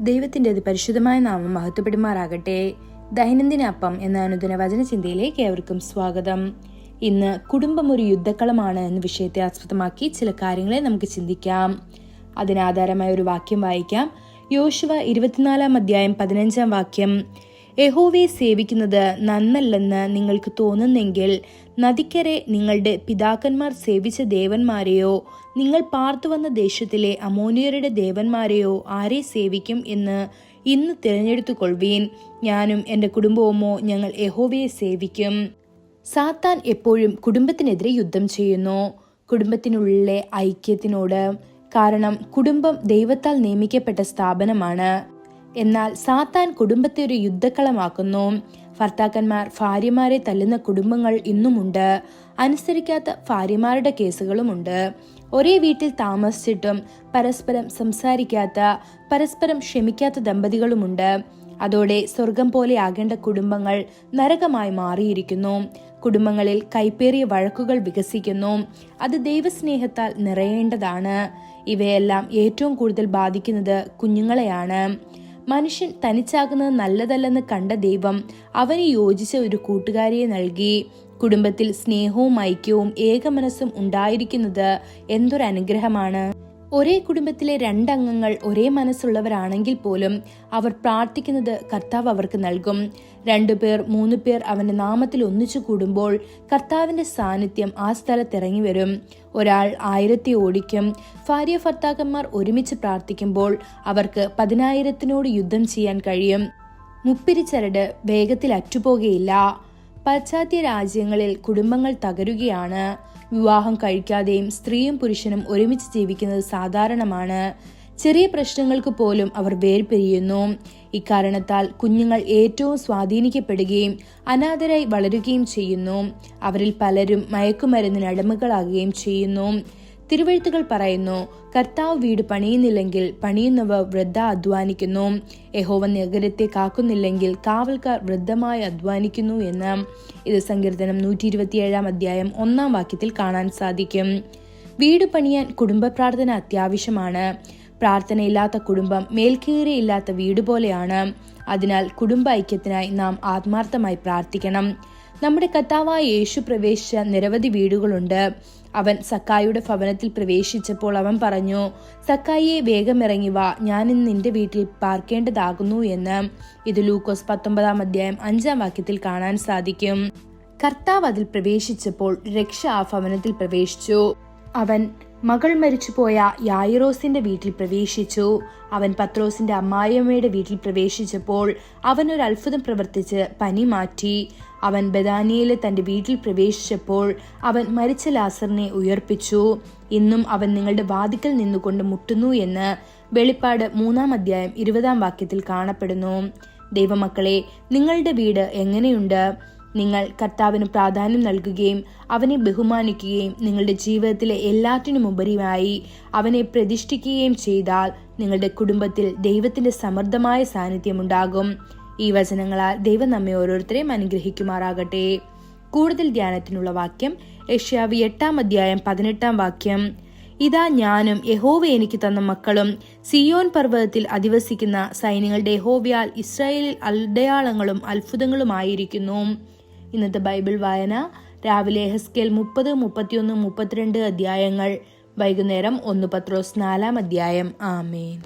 ദൈവത്തിൻ്റെ പരിശുദ്ധമായ നാമം മഹത്വപ്പെടുമാറാകട്ടെ. ദൈനംദിന അപ്പം എന്ന അനുദിന വചനചിന്തയിലേക്ക് ഏവർക്കും സ്വാഗതം. ഇന്ന് കുടുംബം ഒരു യുദ്ധക്കളമാണ് എന്ന വിഷയത്തെ ആസ്പദമാക്കി ചില കാര്യങ്ങളെ നമുക്ക് ചിന്തിക്കാം. അതിനാധാരമായ ഒരു വാക്യം വായിക്കാം. യോശുവ 24:15 യഹോവയെ സേവിക്കുന്നത് നന്നല്ലെന്ന് നിങ്ങൾക്ക് തോന്നുന്നെങ്കിൽ നദിക്കരെ നിങ്ങളുടെ പിതാക്കന്മാർ സേവിച്ച ദേവന്മാരെയോ നിങ്ങൾ പാർത്തുവന്ന ദേശത്തിലെ അമോനിയരുടെ ദേവന്മാരെയോ ആരെ സേവിക്കും എന്ന് ഇന്ന് തിരഞ്ഞെടുത്തുകൊള്ളുവീൻ. ഞാനും എൻ്റെ കുടുംബവുമോ ഞങ്ങൾ യഹോവയെ സേവിക്കും. സാത്താൻ എപ്പോഴും കുടുംബത്തിനെതിരെ യുദ്ധം ചെയ്യുന്നു, കുടുംബത്തിനുള്ളിലെ ഐക്യത്തിനോട്. കാരണം കുടുംബം ദൈവത്താൽ നിയമിക്കപ്പെട്ട സ്ഥാപനമാണ്. എന്നാൽ സാത്താൻ കുടുംബത്തെ ഒരു യുദ്ധക്കളമാക്കുന്നു. ഭർത്താക്കന്മാർ ഭാര്യമാരെ തല്ലുന്ന കുടുംബങ്ങൾ ഇന്നുമുണ്ട്. അനുസരിക്കാത്ത ഭാര്യമാരുടെ കേസുകളുമുണ്ട്. ഒരേ വീട്ടിൽ താമസിച്ചിട്ടും പരസ്പരം സംസാരിക്കാത്ത, പരസ്പരം ക്ഷമിക്കാത്ത ദമ്പതികളുമുണ്ട്. അതോടെ സ്വർഗം പോലെ ആകേണ്ട കുടുംബങ്ങൾ നരകമായി മാറിയിരിക്കുന്നു. കുടുംബങ്ങളിൽ കൈപ്പേറിയ വഴക്കുകൾ വികസിക്കുന്നു. അത് ദൈവസ്നേഹത്താൽ നിറയേണ്ടതാണ്. ഇവയെല്ലാം ഏറ്റവും കൂടുതൽ ബാധിക്കുന്നത് കുഞ്ഞുങ്ങളെയാണ്. മനുഷ്യൻ തനിച്ചാകുന്നത് നല്ലതല്ലെന്ന് കണ്ട ദൈവം അവന് യോജിച്ച ഒരു കൂട്ടുകാരിയെ നൽകി. കുടുംബത്തിൽ സ്നേഹവും ഐക്യവും ഏകമനസ്സും ഉണ്ടായിരിക്കുന്നത് എന്തൊരു അനുഗ്രഹമാണ്. ഒരേ കുടുംബത്തിലെ 2 അംഗങ്ങൾ ഒരേ മനസ്സുള്ളവരാണെങ്കിൽ പോലും അവർ പ്രാർത്ഥിക്കുന്നത് കർത്താവ് അവർക്ക് നൽകും. 2 പേർ 3 പേർ അവന്റെ നാമത്തിൽ ഒന്നിച്ചു കൂടുമ്പോൾ കർത്താവിന്റെ സാന്നിധ്യം ആ സ്ഥലത്തിറങ്ങി വരും. ഒരാൾ 1000 ഓടിക്കും. ഭാര്യ ഭർത്താക്കന്മാർ ഒരുമിച്ച് പ്രാർത്ഥിക്കുമ്പോൾ അവർക്ക് 10,000 യുദ്ധം ചെയ്യാൻ കഴിയും. മുപ്പിരിച്ചരട് വേഗത്തിൽ അറ്റുപോകുകയില്ല. പാശ്ചാത്യ രാജ്യങ്ങളിൽ കുടുംബങ്ങൾ തകരുകയാണ്. വിവാഹം കഴിക്കാതെയും സ്ത്രീയും പുരുഷനും ഒരുമിച്ച് ജീവിക്കുന്നത് സാധാരണമാണ്. ചെറിയ പ്രശ്നങ്ങൾക്ക് പോലും അവർ വേർപിരിയുന്നു. ഇക്കാരണത്താൽ കുഞ്ഞുങ്ങൾ ഏറ്റവും സ്വാധീനിക്കപ്പെടുകയും അനാഥരായി വളരുകയും ചെയ്യുന്നു. അവരിൽ പലരും മയക്കുമരുന്നിന് അടിമകളാകുകയും ചെയ്യുന്നു. തിരുവെഴുത്തുകൾ പറയുന്നു, കർത്താവ് വീട് പണിയുന്നില്ലെങ്കിൽ പണിയുന്നവർ വൃഥ അധ്വാനിക്കുന്നു. യഹോവ നഗരത്തെ കാക്കുന്നില്ലെങ്കിൽ കാവൽക്കാർ വൃദ്ധമായി അധ്വാനിക്കുന്നു എന്ന്. ഇത് സങ്കീർത്തനം 127 1 കാണാൻ സാധിക്കും. വീട് പണിയാൻ കുടുംബ പ്രാർത്ഥന അത്യാവശ്യമാണ്. പ്രാർത്ഥനയില്ലാത്ത കുടുംബം മേൽക്കീറിയില്ലാത്ത വീട് പോലെയാണ്. അതിനാൽ കുടുംബ ഐക്യത്തിനായി നാം ആത്മാർത്ഥമായി പ്രാർത്ഥിക്കണം. നമ്മുടെ കർത്താവായ യേശു പ്രവേശിച്ച നിരവധി വീടുകളുണ്ട്. അവൻ സക്കായിയുടെ ഭവനത്തിൽ പ്രവേശിച്ചപ്പോൾ അവൻ പറഞ്ഞു, സക്കായിയെ വേഗം ഇറങ്ങി വാ, ഞാൻ ഇന്ന് നിന്റെ വീട്ടിൽ പാർക്കേണ്ടതാകുന്നു എന്ന്. ഇത് ലൂക്കോസ് 19:5 കാണാൻ സാധിക്കും. കർത്താവ് അതിൽ പ്രവേശിച്ചപ്പോൾ രക്ഷ ആ ഭവനത്തിൽ പ്രവേശിച്ചു. അവൻ മകൾ മരിച്ചുപോയ യായിറോസിന്റെ വീട്ടിൽ പ്രവേശിച്ചു. അവൻ പത്രോസിന്റെ അമ്മായിയമ്മയുടെ വീട്ടിൽ പ്രവേശിച്ചപ്പോൾ അവൻ ഒരു അത്ഭുതം പ്രവർത്തിച്ച് പനി മാറ്റി. അവൻ ബഥാനിയയിലെ തന്റെ വീട്ടിൽ പ്രവേശിച്ചപ്പോൾ അവൻ മരിച്ച ലാസറിനെ ഉയർപ്പിച്ചു. ഇന്നും അവൻ നിങ്ങളുടെ വാതിക്കൽ നിന്നുകൊണ്ട് മുട്ടുന്നു എന്ന് വെളിപ്പാട് 3:20 കാണപ്പെടുന്നു. ദൈവമക്കളെ, നിങ്ങളുടെ വീട് എങ്ങനെയുണ്ട്? നിങ്ങൾ കർത്താവിന് പ്രാധാന്യം നൽകുകയും അവനെ ബഹുമാനിക്കുകയും നിങ്ങളുടെ ജീവിതത്തിലെ എല്ലാറ്റിനുമുപരിയായി അവനെ പ്രതിഷ്ഠിക്കുകയും ചെയ്താൽ നിങ്ങളുടെ കുടുംബത്തിൽ ദൈവത്തിന്റെ സമൃദ്ധമായ സാന്നിധ്യമുണ്ടാകും. ഈ വചനങ്ങളാൽ ദൈവം നമ്മെ ഓരോരുത്തരെയും അനുഗ്രഹിക്കുമാറാകട്ടെ. കൂടുതൽ ധ്യാനത്തിനുള്ള വാക്യം യെശയ്യാവ് 8:18 ഇതാ ഞാനും യഹോവ എനിക്ക് തന്ന മക്കളും സിയോൻ പർവ്വതത്തിൽ അധിവസിക്കുന്ന സൈന്യങ്ങളുടെ യഹോവയാൽ ഇസ്രായേലിൽ അടയാളങ്ങളും അത്ഭുതങ്ങളുമായിരിക്കുന്നു. ഇന്നത്തെ ബൈബിൾ വായന രാവിലെ യെഹെസ്കേൽ 30, 31, 32 അധ്യായങ്ങൾ. വൈകുന്നേരം 1 പത്രോസ് 4 അധ്യായം. ആമേൻ.